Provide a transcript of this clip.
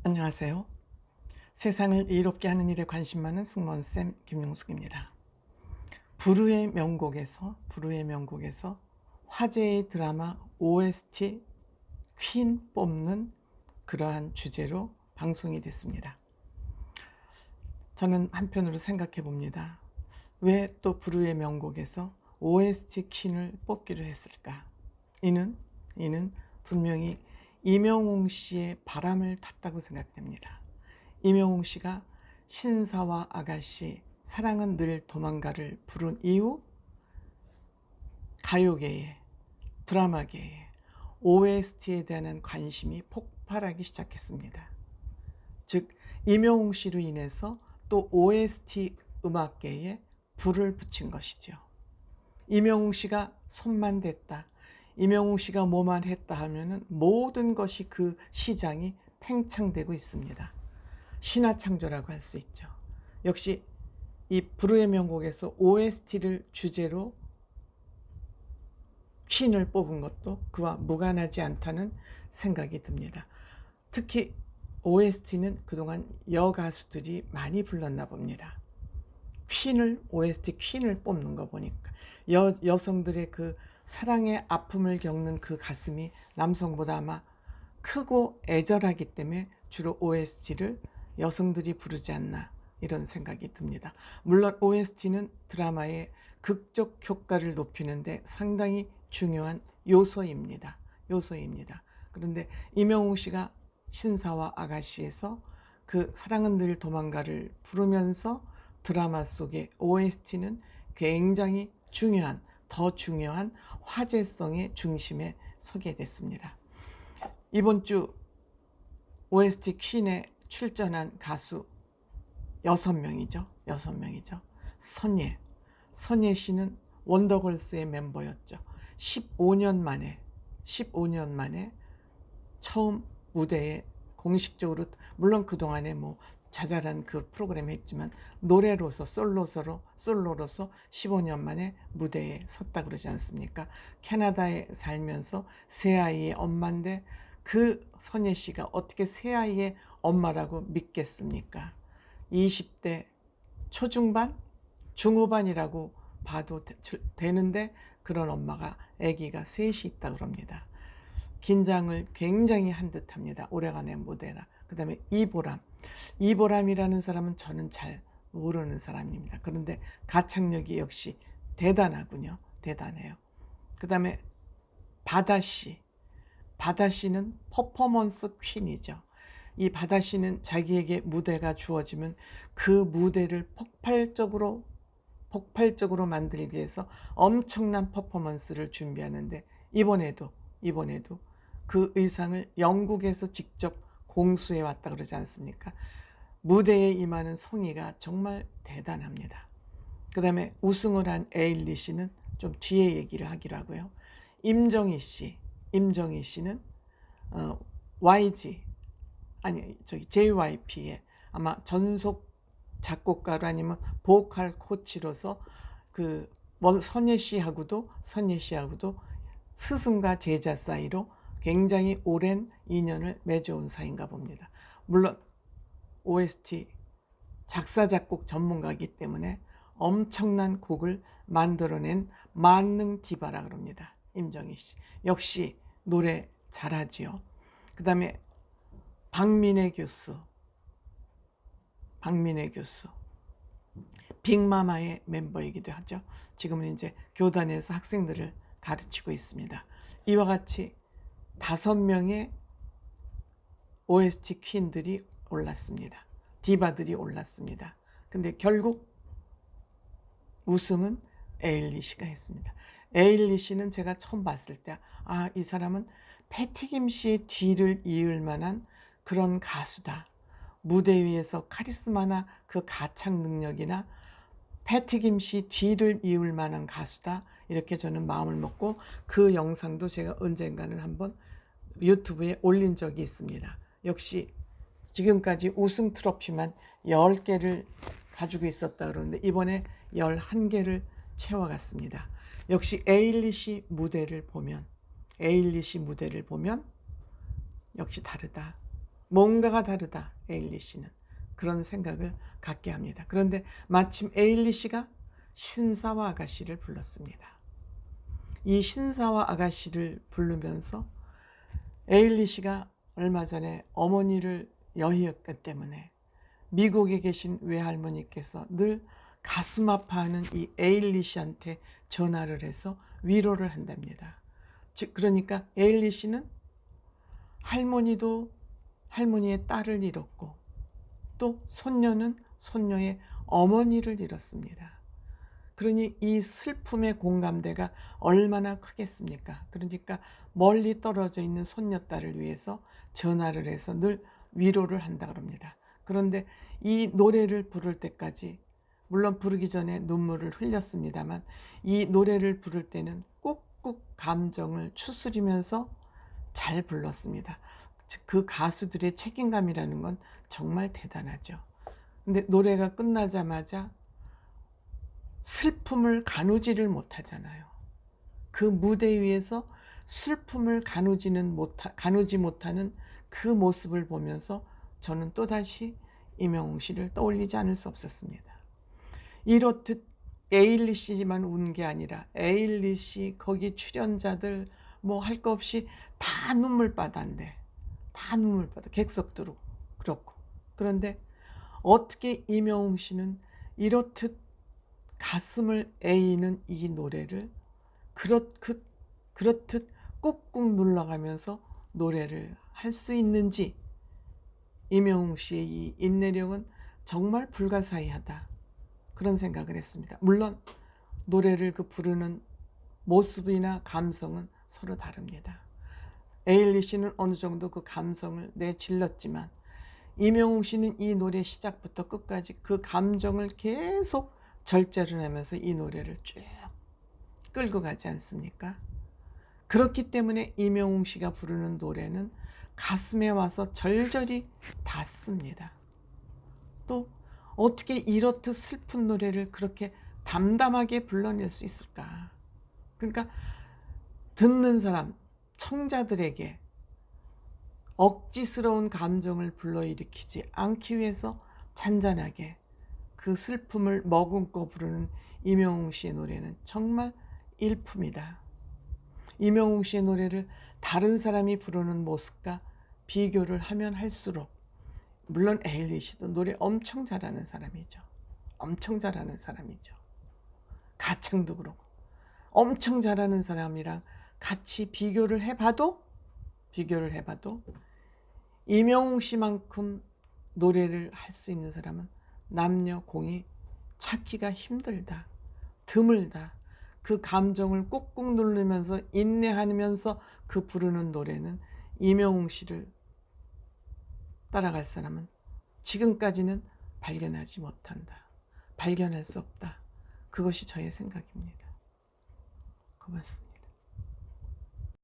안녕하세요. 세상을 이롭게 하는 일에 관심 많은 승무원쌤 김용숙입니다. 부르의 명곡에서 화제의 드라마 OST 퀸 뽑는 그러한 주제로 방송이 됐습니다. 저는 한편으로 생각해 봅니다. 왜 또 부르의 명곡에서 OST 퀸을 뽑기로 했을까? 이는 분명히 임영웅 씨의 바람을 탔다고 생각됩니다. 임영웅 씨가 신사와 아가씨, 사랑은 늘 도망가를 부른 이후 가요계에, 드라마계에 OST에 대한 관심이 폭발하기 시작했습니다. 즉 임영웅 씨로 인해서 또 OST 음악계에 불을 붙인 것이죠. 임영웅 씨가 손만 댔다, 임영웅 씨가 뭐만 했다 하면은 모든 것이 그 시장이 팽창되고 있습니다. 신화창조라고 할 수 있죠. 역시 이 부르의 명곡에서 OST를 주제로 퀸을 뽑은 것도 그와 무관하지 않다는 생각이 듭니다. 특히 OST는 그동안 여가수들이 많이 불렀나 봅니다. OST 퀸을 뽑는 거 보니까 여성들의 그 사랑의 아픔을 겪는 그 가슴이 남성보다 아마 크고 애절하기 때문에 주로 OST를 여성들이 부르지 않나 이런 생각이 듭니다. 물론 OST는 드라마의 극적 효과를 높이는 데 상당히 중요한 요소입니다. 그런데 임영웅 씨가 신사와 아가씨에서 그 사랑은 늘 도망가를 부르면서 드라마 속의 OST는 굉장히 더 중요한 화제성의 중심에 서게 됐습니다. 이번 주 OST 퀸에 출전한 가수 6명이죠. 선예 씨는 원더걸스의 멤버였죠. 15년 만에 처음 무대에 공식적으로, 물론 그동안에 뭐 자잘한 그 프로그램 했지만 노래로서 솔로로서 15년 만에 무대에 섰다 그러지 않습니까? 캐나다에 살면서 세 아이의 엄마인데 그 선예 씨가 어떻게 세 아이의 엄마라고 믿겠습니까? 20대 초중반, 중후반이라고 봐도 되는데 그런 엄마가 아기가 셋이 있다 그럽니다. 긴장을 굉장히 한 듯합니다. 오래간의 무대라. 그 다음에 이보람이라는 사람은 저는 잘 모르는 사람입니다. 그런데 가창력이 역시 대단해요. 그 다음에 바다씨는 퍼포먼스 퀸이죠. 이 바다씨는 자기에게 무대가 주어지면 그 무대를 폭발적으로 만들기 위해서 엄청난 퍼포먼스를 준비하는데 이번에도 그 의상을 영국에서 직접 공수해 왔다 그러지 않습니까? 무대에 임하는 성의가 정말 대단합니다. 그 다음에 우승을 한 에일리시는 좀 뒤에 얘기를 하기로 하고요. 임정희 씨는 JYP의 아마 전속 작곡가로 아니면 보컬 코치로서 그 선예 씨하고도 스승과 제자 사이로 굉장히 오랜 인연을 맺어온 사이인가 봅니다. 물론 OST 작사 작곡 전문가이기 때문에 엄청난 곡을 만들어낸 만능 디바라 그럽니다. 임정희 씨 역시 노래 잘하지요. 그 다음에 박민혜 교수 빅마마의 멤버이기도 하죠. 지금은 이제 교단에서 학생들을 가르치고 있습니다. 이와 같이 5명의 OST 퀸들이 올랐습니다. 디바들이 올랐습니다. 근데 결국 우승은 에일리시가 했습니다. 에일리시는 제가 처음 봤을 때 이 사람은 패티김 씨의 뒤를 이을 만한 그런 가수다. 무대 위에서 카리스마나 그 가창 능력이나 패티김 씨 뒤를 이을 만한 가수다. 이렇게 저는 마음을 먹고 그 영상도 제가 언젠가는 한번 유튜브에 올린 적이 있습니다. 역시 지금까지 우승 트로피만 10개를 가지고 있었다 그러는데 이번에 11개를 채워갔습니다. 역시 에일리시 무대를 보면 역시 다르다. 뭔가가 다르다, 에일리시는. 그런 생각을 갖게 합니다. 그런데 마침 에일리시가 신사와 아가씨를 불렀습니다. 이 신사와 아가씨를 부르면서 에일리시가 얼마 전에 어머니를 여의었기 때문에 미국에 계신 외할머니께서 늘 가슴 아파하는 이 에일리시한테 전화를 해서 위로를 한답니다. 즉 그러니까 에일리시는 할머니도 할머니의 딸을 잃었고 또 손녀는 손녀의 어머니를 잃었습니다. 그러니 이 슬픔의 공감대가 얼마나 크겠습니까? 그러니까 멀리 떨어져 있는 손녀딸을 위해서 전화를 해서 늘 위로를 한다 그럽니다. 그런데 이 노래를 부를 때까지 물론 부르기 전에 눈물을 흘렸습니다만 이 노래를 부를 때는 꾹꾹 감정을 추스리면서 잘 불렀습니다. 즉 그 가수들의 책임감이라는 건 정말 대단하죠. 근데 노래가 끝나자마자 슬픔을 가누지를 못하잖아요. 그 무대 위에서 슬픔을 가누지 못하는 그 모습을 보면서 저는 또다시 임영웅 씨를 떠올리지 않을 수 없었습니다. 이렇듯 에일리시만 운 게 아니라 에일리시 거기 출연자들 뭐 할 거 없이 다 눈물바다인데 다 눈물바다. 객석도 그렇고. 그런데 어떻게 임영웅 씨는 이렇듯 가슴을 에이는 이 노래를 그렇듯 꾹꾹 눌러가면서 노래를 할 수 있는지 임영웅 씨의 이 인내력은 정말 불가사의하다. 그런 생각을 했습니다. 물론 노래를 그 부르는 모습이나 감성은 서로 다릅니다. 에일리시는 어느 정도 그 감성을 내질렀지만 임영웅 씨는 이 노래 시작부터 끝까지 그 감정을 계속 절제를 하면서 이 노래를 쭉 끌고 가지 않습니까? 그렇기 때문에 임영웅 씨가 부르는 노래는 가슴에 와서 절절히 닿습니다. 또 어떻게 이렇듯 슬픈 노래를 그렇게 담담하게 불러낼 수 있을까? 그러니까 듣는 사람, 청자들에게 억지스러운 감정을 불러일으키지 않기 위해서 잔잔하게 그 슬픔을 머금고 부르는 임영웅 씨의 노래는 정말 일품이다. 임영웅 씨의 노래를 다른 사람이 부르는 모습과 비교를 하면 할수록 물론 에일리시도 노래 엄청 잘하는 사람이죠. 엄청 잘하는 사람이죠. 가창도 그렇고 엄청 잘하는 사람이랑 같이 비교를 해봐도 임영웅 씨만큼 노래를 할 수 있는 사람은 남녀 공이 찾기가 힘들다. 드물다. 그 감정을 꾹꾹 누르면서 인내하면서 그 부르는 노래는 임영웅 씨를 따라갈 사람은 지금까지는 발견하지 못한다. 발견할 수 없다. 그것이 저의 생각입니다. 고맙습니다.